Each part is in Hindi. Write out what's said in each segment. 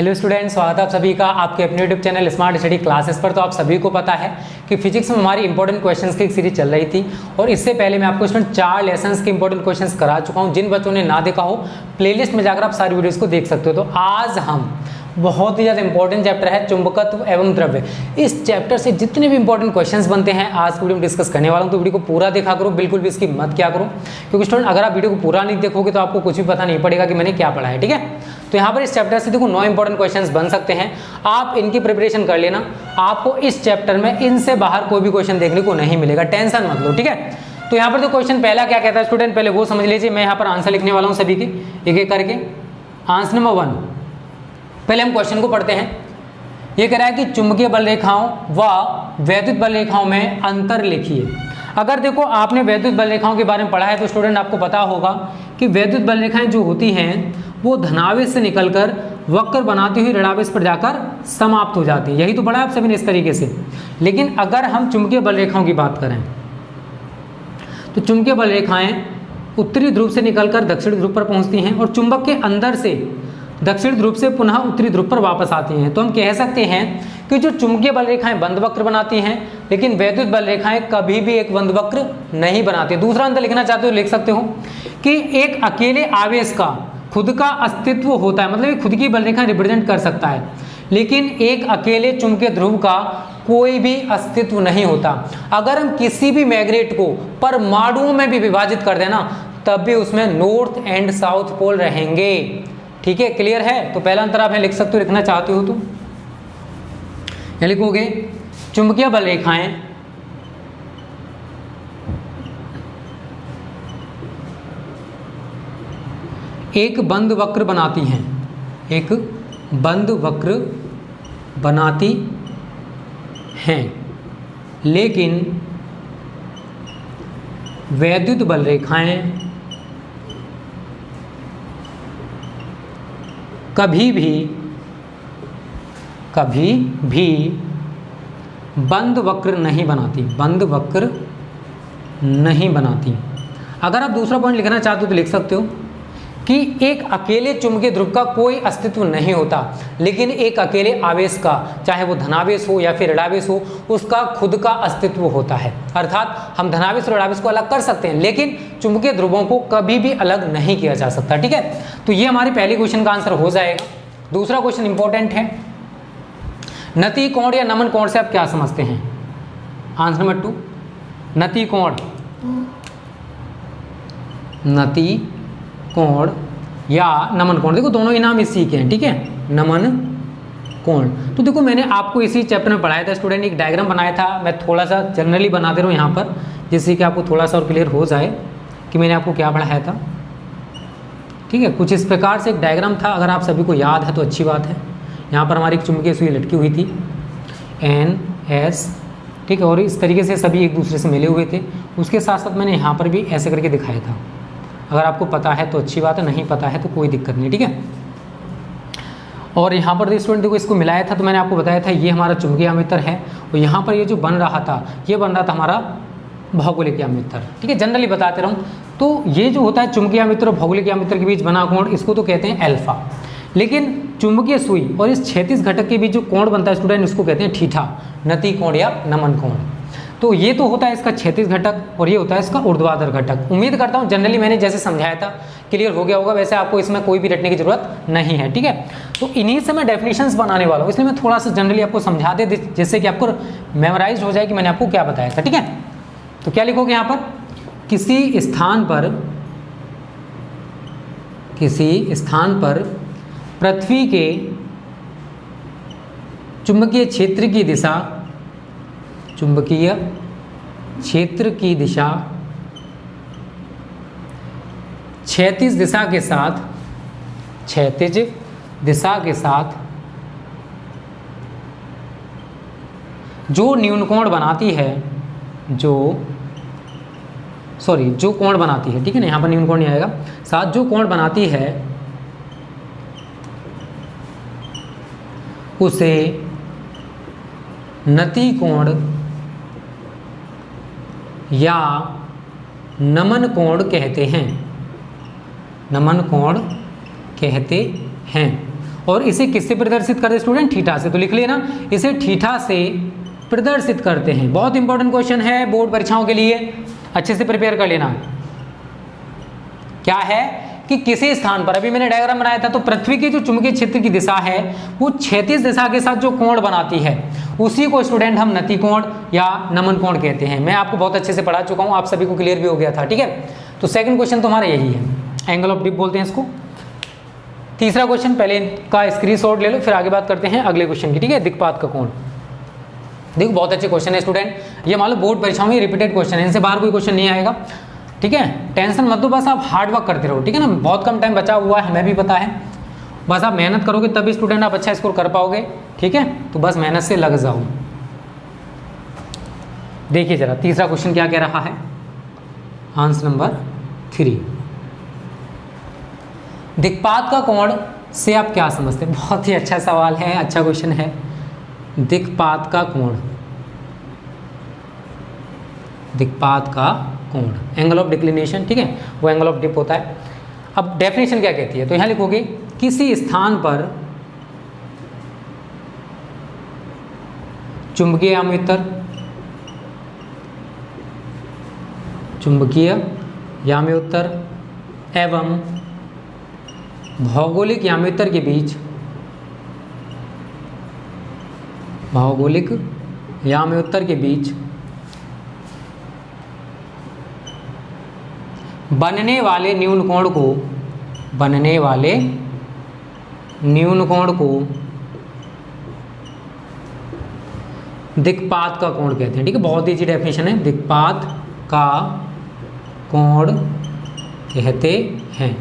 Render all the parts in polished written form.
हेलो स्टूडेंट्स, स्वागत है आप सभी का आपके अपने YouTube channel smart study classes पर। तो आप सभी को पता है कि फिजिक्स में हमारी इंपॉर्टेंट क्वेश्चंस की एक सीरीज चल रही थी और इससे पहले मैं आपको स्टूडेंट 4 लेसन्स के इंपॉर्टेंट क्वेश्चंस करा चुका हूं। जिन बच्चों ने ना देखा हो प्लेलिस्ट में जाकर आप सारी वीडियोस को देख सकते हो। तो आज हम बहुत ही ज़्यादा इंपॉर्टेंट चैप्टर है चुंबकत्व एवं द्रव्य। इस चैप्टर से जितने भी इंपॉर्टेंट क्वेश्चंस बनते हैं आज वीडियो में डिस्कस करने वाला हूं। तो वीडियो को पूरा देखा करो, बिल्कुल भी इसकी मत क्या करो, क्योंकि स्टूडेंट अगर आप वीडियो को पूरा नहीं देखोगे तो आपको कुछ भी पता नहीं पड़ेगा कि मैंने क्या पढ़ा है। ठीक है, तो यहाँ पर इस चैप्टर से देखो 9 इंपॉर्टेंट क्वेश्चंस बन सकते हैं। आप इनकी प्रिपरेशन कर लेना, आपको इस चैप्टर में इनसे बाहर कोई भी क्वेश्चन देखने को नहीं मिलेगा, टेंशन मत लो। ठीक है, तो यहाँ पर तो क्वेश्चन पहला क्या कहता है स्टूडेंट, पहले वो समझ लीजिए। मैं यहाँ पर आंसर लिखने वाला हूँ सभी के एक एक करके। आंसर नंबर 1, पहले हम क्वेश्चन को पढ़ते हैं। ये कह रहा है कि चुंबकीय बल रेखाओं व वैद्युत बल रेखाओं में अंतर लिखिए। अगर देखो आपने वैद्युत बल रेखाओं के बारे में पढ़ा है तो स्टूडेंट आपको पता होगा कि वैद्युत बल रेखाएं जो होती हैं वो धनावेश से निकलकर वक्र बनाती हुई ऋणावेश पर जाकर समाप्त हो जाती है। यही तो पढ़ा है आप सभी ने इस तरीके से। लेकिन अगर हम चुंबकीय बल रेखाओं की बात करें तो चुंबकीय बल रेखाएं उत्तरी ध्रुव से निकलकर दक्षिण ध्रुव पर पहुंचती हैं और चुंबक के अंदर से दक्षिण ध्रुव से पुनः उत्तरी ध्रुव पर वापस आती हैं। तो हम कह सकते हैं कि जो चुंबकीय बल रेखाएं बंद वक्र बनाती हैं, लेकिन वैद्युत बल रेखाएं कभी भी एक बंद वक्र नहीं बनाती। दूसरा अंतर लिखना चाहते हो लिख सकते हो कि एक अकेले आवेश का खुद का अस्तित्व होता है, मतलब खुद की बल रेखा रिप्रेजेंट कर सकता है, लेकिन एक अकेले चुंबकीय ध्रुव का कोई भी अस्तित्व नहीं होता। अगर हम किसी भी मैग्नेट को परमाणुओं में भी विभाजित कर देना तब भी उसमें नॉर्थ एंड साउथ पोल रहेंगे। ठीक है, क्लियर है। तो पहला अंतर आप यहाँ लिख सकते हो, लिखना चाहते हो तो यहाँ लिखोगे चुंबकीय बल रेखाएं एक बंद वक्र बनाती हैं, एक बंद वक्र बनाती हैं, लेकिन वैद्युत बल रेखाएं कभी भी बंद वक्र नहीं बनाती, बंद वक्र नहीं बनाती। अगर आप दूसरा पॉइंट लिखना चाहते हो तो लिख सकते हो कि एक अकेले चुंबकीय ध्रुव का कोई अस्तित्व नहीं होता, लेकिन एक अकेले आवेश का, चाहे वो धनावेश हो या फिर ऋणावेश हो, उसका खुद का अस्तित्व होता है। अर्थात हम धनावेश और ऋणावेश को अलग कर सकते हैं, लेकिन चुंबकीय ध्रुवों को कभी भी अलग नहीं किया जा सकता। ठीक है, तो ये हमारे पहले क्वेश्चन का आंसर हो जाएगा। दूसरा क्वेश्चन इंपॉर्टेंट है, नति कोण या नमन कोण से आप क्या समझते हैं? आंसर नंबर 2, नति कोण, नति कोण या नमन कोण, देखो दोनों ही नाम इसी के हैं। ठीक है, नमन कोण। तो देखो मैंने आपको इसी चैप्टर में पढ़ाया था स्टूडेंट, एक डायग्राम बनाया था। मैं थोड़ा सा जनरली बना दे रहा हूँ यहाँ पर, जिससे कि आपको थोड़ा सा और क्लियर हो जाए कि मैंने आपको क्या पढ़ाया था। ठीक है, कुछ इस प्रकार से एक डायग्राम था, अगर आप सभी को याद है तो अच्छी बात है। यहाँ पर हमारी एक चुंबकीय सुई लटकी हुई थी NS, ठीक है, और इस तरीके से सभी एक दूसरे से मिले हुए थे। उसके साथ साथ मैंने यहाँ पर भी ऐसे करके दिखाया था। अगर आपको पता है तो अच्छी बात है, नहीं पता है तो कोई दिक्कत नहीं। ठीक है, और यहाँ पर स्टूडेंट देखो इसको मिलाया था, तो मैंने आपको बताया था ये हमारा चुंबकीय अमित्र है और यहाँ पर ये जो बन रहा था ये बन रहा था हमारा भौगोलिक अमित्र। ठीक है, जनरली बताते रहूँ तो ये जो होता है चुंबकीय अमित्र और भौगोलिक अमित्र के बीच बना कोण, इसको तो कहते हैं अल्फा। लेकिन चुंबकीय सुई और इस क्षैतिज घटक के बीच जो कोण बनता है स्टूडेंट, इसको कहते हैं थीटा, नति कोण या नमन कोण। तो ये तो होता है इसका क्षैतिज घटक और ये होता है इसका ऊर्ध्वाधर घटक। उम्मीद करता हूँ जनरली मैंने जैसे समझाया था क्लियर हो गया होगा। वैसे आपको इसमें कोई भी रटने की जरूरत नहीं है। ठीक है, तो इन्हीं से मैं डेफिनेशंस बनाने वाला हूँ, इसलिए मैं थोड़ा सा जनरली आपको समझा दे जिससे कि आपको मेमोराइज हो जाए कि मैंने आपको क्या बताया था। ठीक है, तो क्या लिखोगे यहाँ पर, किसी स्थान पर पृथ्वी के चुंबकीय क्षेत्र की दिशा, चुंबकीय क्षेत्र की दिशा क्षैतिज दिशा के साथ, क्षैतिज दिशा के साथ जो न्यून कोण बनाती है, जो कोण बनाती है, ठीक है ना, यहाँ पर न्यून कोण नहीं आएगा, साथ जो कोण बनाती है उसे नति कोण या नमन कोण कहते हैं, नमन कोण कहते हैं। और इसे किससे प्रदर्शित करते हैं स्टूडेंट? थीटा से। तो लिख लिए ना, इसे थीटा से प्रदर्शित करते हैं। बहुत इंपॉर्टेंट क्वेश्चन है बोर्ड परीक्षाओं के लिए, अच्छे से प्रिपेयर कर लेना। क्या है कि किसी स्थान पर, अभी मैंने डायग्राम बनाया था, तो पृथ्वी की जो चुंबकीय क्षेत्र की दिशा है वो क्षैतिज दिशा के साथ जो कोण बनाती है उसी को स्टूडेंट हम नति कोण या नमन कोण कहते हैं। मैं आपको बहुत अच्छे से पढ़ा चुका हूं, आप सभी को क्लियर भी हो गया था, ठीक है। तो सेकंड क्वेश्चन तुम्हारा यही है, एंगल ऑफ डिप बोलते हैं इसको। तीसरा क्वेश्चन पहले का स्क्रीनशॉट ले लो, फिर आगे बात करते हैं अगले क्वेश्चन की, ठीक है। दिक्पात का कोण, देखो बहुत अच्छे क्वेश्चन है स्टूडेंट, ये मान लो बोर्ड परीक्षाओं में रिपीटेड क्वेश्चन है, इनसे बाहर कोई क्वेश्चन नहीं आएगा, ठीक है। टेंशन मत दो, बस आप हार्ड वर्क करते रहो, ठीक है ना। बहुत कम टाइम बचा हुआ है, हमें भी पता है, बस आप मेहनत करोगे तभी स्टूडेंट आप अच्छा स्कोर कर पाओगे, ठीक है। तो बस मेहनत से लग जाओ। देखिए जरा तीसरा क्वेश्चन क्या कह रहा है, आंसर नंबर 3। दिक्पात का कोण से आप क्या समझते हैं? बहुत ही अच्छा सवाल है, अच्छा क्वेश्चन है। दिक्पात का कोण, दिक्पात का कोण, एंगल ऑफ डिक्लिनेशन, ठीक है, वो एंगल ऑफ डिप होता है। अब डेफिनेशन क्या कहती है, तो यहां लिखोगे किसी स्थान पर चुंबकीय याम्योत्तर, चुंबकीय याम्योत्तर एवं भौगोलिक याम्योत्तर के बीच, भौगोलिक याम्योत्तर के बीच बनने वाले न्यून कोण को, बनने वाले न्यून कोण को दिक्पात का कोण कहते हैं, ठीक है। बहुत ईजी डेफिनेशन है, दिक्पात का कोण कहते हैं।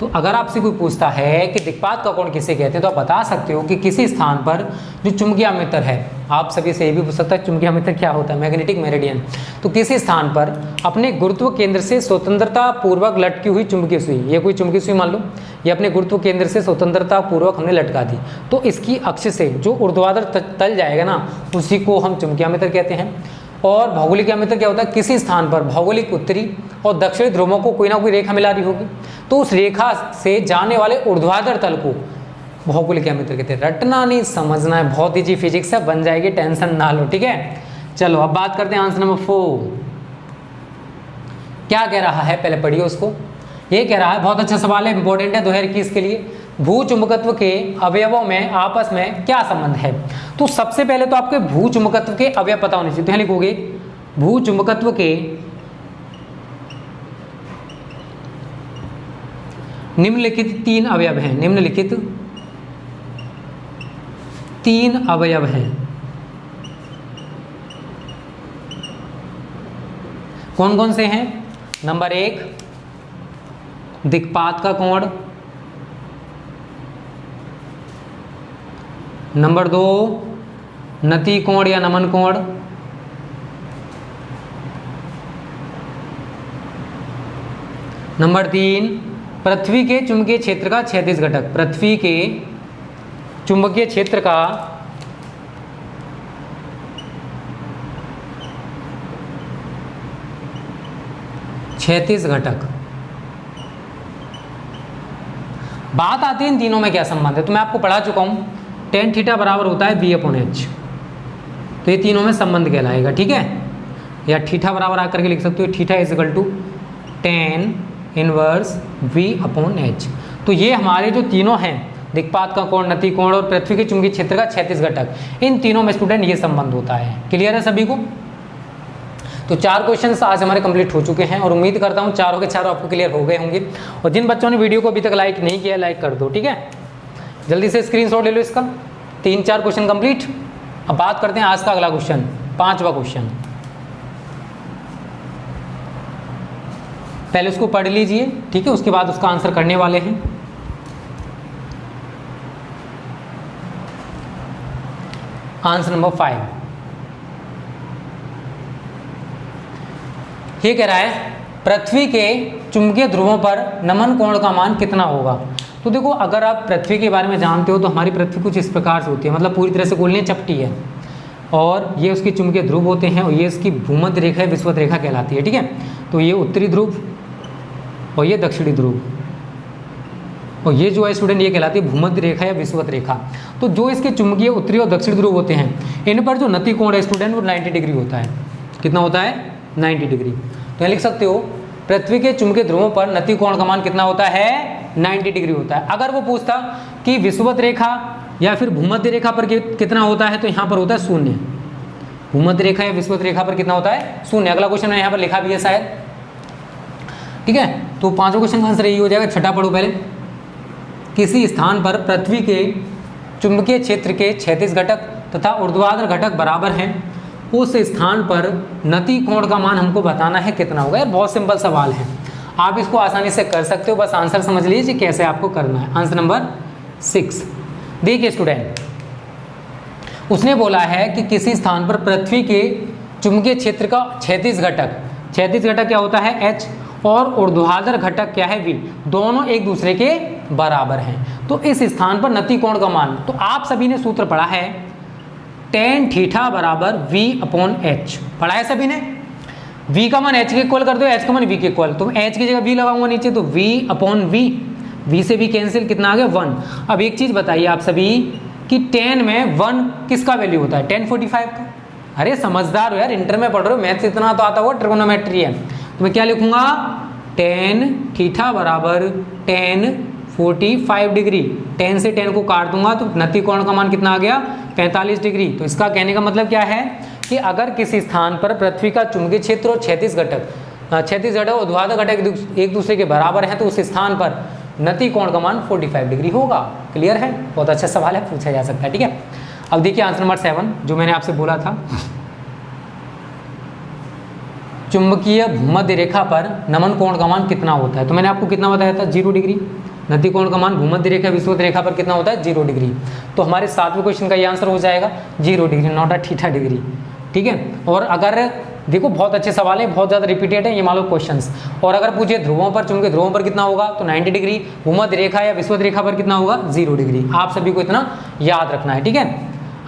तो अगर आपसे कोई पूछता है कि दिक्पात का कोण किसे कहते हैं, तो आप बता सकते हो कि किसी स्थान पर जो चुंबकीय याम्योत्तर है, आप सभी से ये भी पूछ सकता है चुंबकीय याम्योत्तर क्या होता है, मैग्नेटिक मेरिडियन। तो किसी स्थान पर अपने गुरुत्व केंद्र से स्वतंत्रता पूर्वक लटकी हुई चुंबकीय सुई, ये कोई चुंबकीय सुई मान लो, ये अपने गुरुत्व केंद्र से स्वतंत्रता पूर्वक हमने लटका दी, तो इसकी अक्ष से जो ऊर्ध्वाधर तल जाएगा ना, उसी को हम चुंबकीय याम्योत्तर कहते हैं। और भौगोलिक याम्योत्तर क्या होता है, किसी स्थान पर भौगोलिक उत्तरी और दक्षिणी ध्रुवों को कोई ना कोई रेखा मिला रही होगी, तो उस रेखा से जाने वाले ऊर्ध्वाधर तल को भौगोलिक याम्योत्तर कहते हैं। रटना नहीं, समझना है, बहुत ईजी फिजिक्स है, बन जाएगी, टेंशन ना लो, ठीक है। चलो अब बात करते हैं आंसर नंबर 4। क्या कह रहा है, पहले पढ़िए उसको। ये कह रहा है, बहुत अच्छा सवाल है, इंपॉर्टेंट है 2021 के लिए, भूचुंबकत्व के अवयवों में आपस में क्या संबंध है। तो सबसे पहले तो आपके भूचुंबकत्व के अवयव पता होने चाहिए, तो यहां लिखोगे भूचुंबकत्व के निम्नलिखित 3 अवयव हैं, निम्नलिखित 3 अवयव हैं। कौन कौन से हैं? नंबर 1 दिक्पात का कोण, नंबर 2 नति कोण या नमन कोण, नंबर 3 पृथ्वी के चुंबकीय क्षेत्र का क्षैतिज घटक, पृथ्वी के चुंबकीय क्षेत्र का क्षैतिज घटक। बात आती है इन तीनों में क्या संबंध है, तो मैं आपको पढ़ा चुका हूं, tan थीटा बराबर होता है V/H, तो ये तीनों में संबंध कहलाएगा, ठीक है। या थीटा बराबर आकर के लिख सकते हो, थीटा = tan इनवर्स V/H। तो ये हमारे जो तीनों हैं, दिक्पात का कोण, नति कोण और पृथ्वी के चुंबकीय क्षेत्र का क्षैतिज घटक, इन तीनों में स्टूडेंट ये संबंध होता है। क्लियर है सभी को? तो 4 क्वेश्चंस आज हमारे कंप्लीट हो चुके हैं और उम्मीद करता हूँ चारों के चारों आपको क्लियर हो गए होंगे। और जिन बच्चों ने वीडियो को अभी तक लाइक नहीं किया, लाइक कर दो, ठीक है। जल्दी से स्क्रीनशॉट ले लो इसका। 3-4 क्वेश्चन कंप्लीट। अब बात करते हैं आज का अगला क्वेश्चन, 5वां क्वेश्चन। पहले उसको पढ़ लीजिए, ठीक है, उसके बाद उसका आंसर करने वाले हैं। आंसर नंबर 5 ये कह रहा है, पृथ्वी के चुंबकीय ध्रुवों पर नमन कोण का मान कितना होगा। तो देखो, अगर आप पृथ्वी के बारे में जानते हो तो हमारी पृथ्वी कुछ इस प्रकार से होती है, मतलब पूरी तरह से गोल नहीं, चपटी है, और ये उसके चुंबकीय ध्रुव होते हैं, और ये इसकी भूमध्य रेखा है, विषुवत रेखा कहलाती है, ठीक है। तो ये उत्तरी ध्रुव और ये दक्षिणी ध्रुव, और ये जो है स्टूडेंट ये कहलाती है भूमध्य रेखा या विषुवत रेखा। तो जो इसके चुंबकीय उत्तरी और दक्षिण ध्रुव होते हैं इन पर जो नति कोण है स्टूडेंट वो 90 डिग्री होता है। कितना होता है? 90 डिग्री। तो यहाँ लिख सकते हो पृथ्वी के चुंबकीय ध्रुवों पर नति कोण का मान कितना होता है? 90 डिग्री होता है। अगर वो पूछता कि विषुवत रेखा या फिर भूमध्य रेखा पर कितना होता है, तो यहाँ पर होता है 0। भूमध्य रेखा या विषुवत रेखा पर कितना होता है? 0। अगला क्वेश्चन मैंने यहाँ पर लिखा भी है शायद, ठीक है। तो पांचों क्वेश्चन का आंसर यही हो जाएगा। छठा पढ़ो पहले। किसी स्थान पर पृथ्वी के चुंबकीय क्षेत्र के क्षैतिज घटक तथा ऊर्ध्वाधर घटक बराबर हैं, उस स्थान पर नति कोण का मान हमको बताना है कितना होगा। यार बहुत सिंपल सवाल है, आप इसको आसानी से कर सकते हो, बस आंसर समझ लीजिए कैसे आपको करना है। Answer number 6। देखिए स्टूडेंट, उसने बोला है कि किसी स्थान पर पृथ्वी के चुंबकीय क्षेत्र का क्षैतिज घटक क्या होता है? H, और ऊर्ध्वाधर घटक क्या है? V, दोनों एक दूसरे के बराबर हैं। तो इस स्थान पर नति कोण का मान, तो आप सभी ने सूत्र पढ़ा है tan थीटा बराबर V/H, पढ़ा है सभी ने। V का मान H के इक्वल कर दो, H का मान V के इक्वल, तो H की जगह V लगाऊंगा नीचे, तो V/V, V से V कैंसिल, कितना आ गया? 1। अब एक चीज बताइए आप सभी कि tan में 1 किसका वैल्यू होता है? tan 45 का। अरे समझदार हो यार, इंटर में पढ़ रहे हो, मैथ्स इतना तो आता होगा, ट्रिगोनोमेट्री है। तो मैं क्या लिखूंगा? tan थीटा बराबर tan 45 डिग्री। tan से tan को काट दूंगा तो नति कोण का मान कितना आ गया? 45 डिग्री। तो इसका कहने का मतलब क्या है कि अगर किसी स्थान पर पृथ्वी का चुंबकीय क्षेत्र और क्षैतिज घटक ऊर्ध्वाधर घटक एक दूसरे के बराबर हैं, तो उस स्थान पर नति कोण का मान 45 डिग्री होगा। क्लियर है? बहुत अच्छा सवाल है, पूछा जा सकता है, ठीक है। अब देखिए आंसर नंबर 7 जो मैंने आपसे बोला था, चुंबकीय भूमध्य रेखा पर नमन कोण का मान कितना होता है? तो मैंने आपको कितना बताया था? 0 डिग्री। नति कोण का मान भूमध्य रेखा विषुवत रेखा पर कितना होता है? 0 डिग्री। तो हमारे 7वें क्वेश्चन का ये आंसर हो जाएगा 0 degree, not a theta degree, ठीक है। और अगर देखो बहुत अच्छे सवाल है, बहुत ज़्यादा रिपीटेड है ये मान लो क्वेश्चंस। और अगर पूछे ध्रुवों पर, चुंबकीय ध्रुवों पर कितना होगा, तो 90 डिग्री। भूमध्य रेखा या विषुवत रेखा पर कितना होगा? 0 डिग्री। आप सभी को इतना याद रखना है, ठीक है।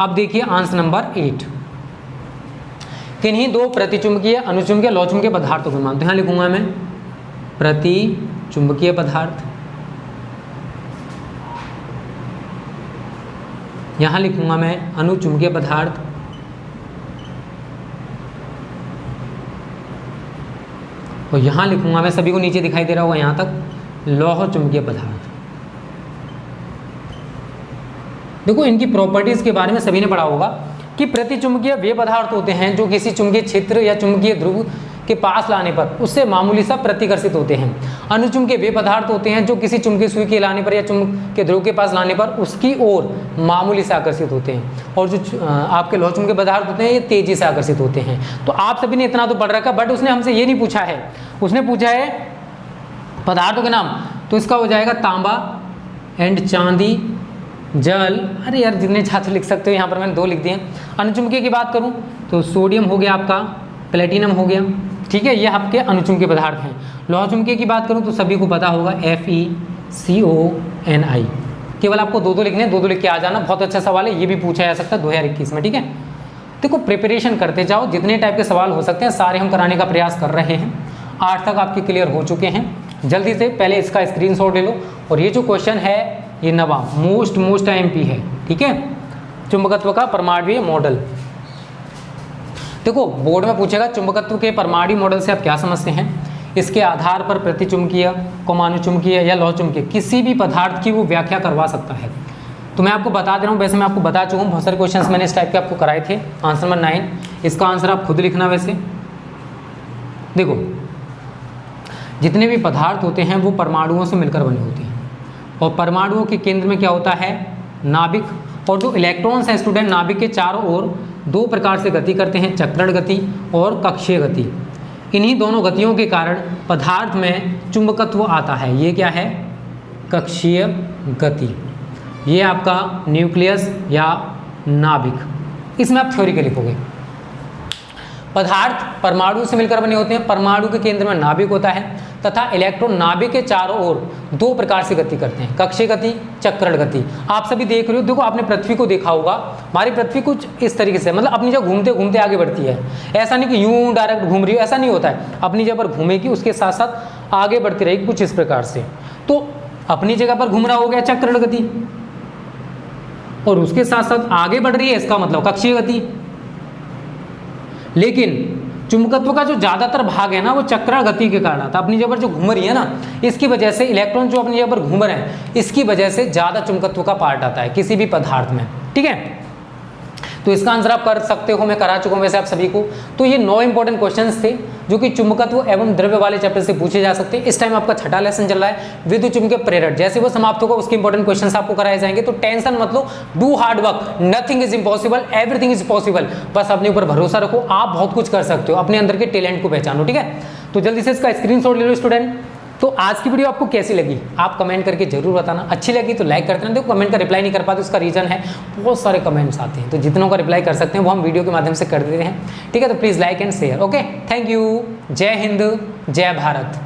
अब देखिए आंसर नंबर 8, किन्हीं दो प्रतिचुंबकीय अनुचुंबकीय लौहचुंबकीय पदार्थों के मान। तो यहाँ लिखूंगा मैं प्रतिचुंबकीय पदार्थ, यहाँ लिखूंगा मैं अनुचुंबकीय पदार्थ, और यहाँ लिखूंगा मैं, सभी को नीचे दिखाई दे रहा होगा यहाँ तक, लौह चुंबकीय पदार्थ। देखो इनकी प्रॉपर्टीज के बारे में सभी ने पढ़ा होगा कि प्रतिचुंबकीय वे पदार्थ होते हैं जो किसी चुंबकीय क्षेत्र या चुंबकीय ध्रुव के पास लाने पर उससे मामूली सा प्रतिकर्षित होते हैं। अनुचुंबकीय वे पदार्थ होते हैं जो किसी चुंबकीय सुई के लाने पर या चुंबकीय ध्रुव के पास लाने पर उसकी ओर मामूली से आकर्षित होते हैं। और जो आपके लौह चुंबकीय पदार्थ होते हैं ये तेजी से आकर्षित होते हैं। तो आप सभी ने इतना तो पढ़ रखा, बट उसने हमसे ये नहीं पूछा है, उसने पूछा है पदार्थों के नाम। तो इसका हो जाएगा तांबा एंड चांदी, जल। अरे यार जितने छात्र लिख सकते हो, यहाँ पर मैंने 2 लिख दिए। अनुचुंबकीय की बात करूँ तो सोडियम हो गया आपका, प्लेटिनम हो गया, ठीक है, ये आपके अनुचुंबकीय पदार्थ हैं। लौह चुंबकीय की बात करूँ तो सभी को पता होगा FeCONI। केवल आपको 2 लिखने, 2 लिख के आ जाना। बहुत अच्छा सवाल है, ये भी पूछा जा सकता है 2021 में, ठीक है। देखो प्रिपरेशन करते जाओ, जितने टाइप के सवाल हो सकते हैं सारे हम कराने का प्रयास कर रहे हैं। 8 तक आपके क्लियर हो चुके हैं। जल्दी से पहले इसका स्क्रीनशॉट ले लो। और ये जो क्वेश्चन है ये नवा मोस्ट IMP है, ठीक है, चुंबकत्व का परमाणुीय मॉडल। देखो बोर्ड में पूछेगा चुंबकत्व के परमाणु मॉडल से आप क्या समझते हैं। इसके आधार पर प्रतिचुंबकीय, अनुचुंबकीय या लौह चुंबकीय किसी भी पदार्थ की वो व्याख्या करवा सकता है। तो मैं आपको बता दे रहा हूँ, वैसे मैं आपको बता चुका हूँ, बहुत सारे क्वेश्चंस मैंने इस टाइप के आपको कराए थे। आंसर नंबर 9, इसका आंसर आप खुद लिखना। वैसे देखो जितने भी पदार्थ होते हैं वो परमाणुओं से मिलकर बने होते हैं, और परमाणुओं के केंद्र में क्या होता है? नाभिक। और जो इलेक्ट्रॉन्स हैं स्टूडेंट, नाभिक के चारों ओर 2 प्रकार से गति करते हैं, चक्रण गति और कक्षीय गति। इन्हीं दोनों गतियों के कारण पदार्थ में चुंबकत्व आता है। ये क्या है? कक्षीय गति। ये आपका न्यूक्लियस या नाभिक। इसमें आप थ्योरी के लिखोगे। पदार्थ परमाणु से मिलकर बने होते हैं, परमाणु के केंद्र में नाभिक होता है तथा इलेक्ट्रॉन नाभिक के चारों ओर 2 प्रकार से गति करते हैं, कक्षीय गति, चक्रण गति। आप सभी देख रहे हो, देखो आपने पृथ्वी को देखा होगा, हमारी पृथ्वी कुछ इस तरीके से, मतलब अपनी जगह घूमते घूमते आगे बढ़ती है। ऐसा नहीं कि यूं डायरेक्ट घूम रही हो, ऐसा नहीं होता है। अपनी जगह पर घूमेगी, उसके साथ साथ आगे बढ़ती रहेगी कुछ इस प्रकार से। तो अपनी जगह पर घूम रहा हो गया चक्रण गति, और उसके साथ साथ आगे बढ़ रही है, इसका मतलब कक्षीय गति। लेकिन चुंबकत्व का जो ज्यादातर भाग है ना वो चक्रण गति के कारण आता है। अपनी जगह पर जो घूम रही है ना, इसकी वजह से इलेक्ट्रॉन जो अपनी जगह पर घूम रहे हैं, इसकी वजह से ज्यादा चुंबकत्व का पार्ट आता है किसी भी पदार्थ में। ठीक है, तो इसका आंसर आप कर सकते हो, मैं करा चुका हूं वैसे आप सभी को। तो ये 9 इंपॉर्टेंट क्वेश्चंस थे जो कि चुंबकत्व एवं द्रव्य वाले चैप्टर से पूछे जा सकते हैं। इस टाइम आपका छठा लेसन चल रहा है विद्युत चुंबकीय प्रेरण। जैसे वो समाप्त होगा उसके इंपॉर्टेंट क्वेश्चंस आपको कराए जाएंगे। तो टेंशन मत लो, do hard work, nothing is impossible, everything is possible. बस अपने ऊपर भरोसा रखो, आप बहुत कुछ कर सकते हो, अपने अंदर के टैलेंट को पहचानो। ठीक है, तो जल्दी से इसका स्क्रीनशॉट ले लो स्टूडेंट। तो आज की वीडियो आपको कैसी लगी आप कमेंट करके जरूर बताना। अच्छी लगी तो लाइक करते हैं। देखो कमेंट का रिप्लाई नहीं कर पाते, उसका रीजन है बहुत सारे कमेंट्स आते हैं, तो जितनों का रिप्लाई कर सकते हैं वो हम वीडियो के माध्यम से कर देते हैं। ठीक है, तो please like and share. Okay, thank you. जय हिंद, जय भारत।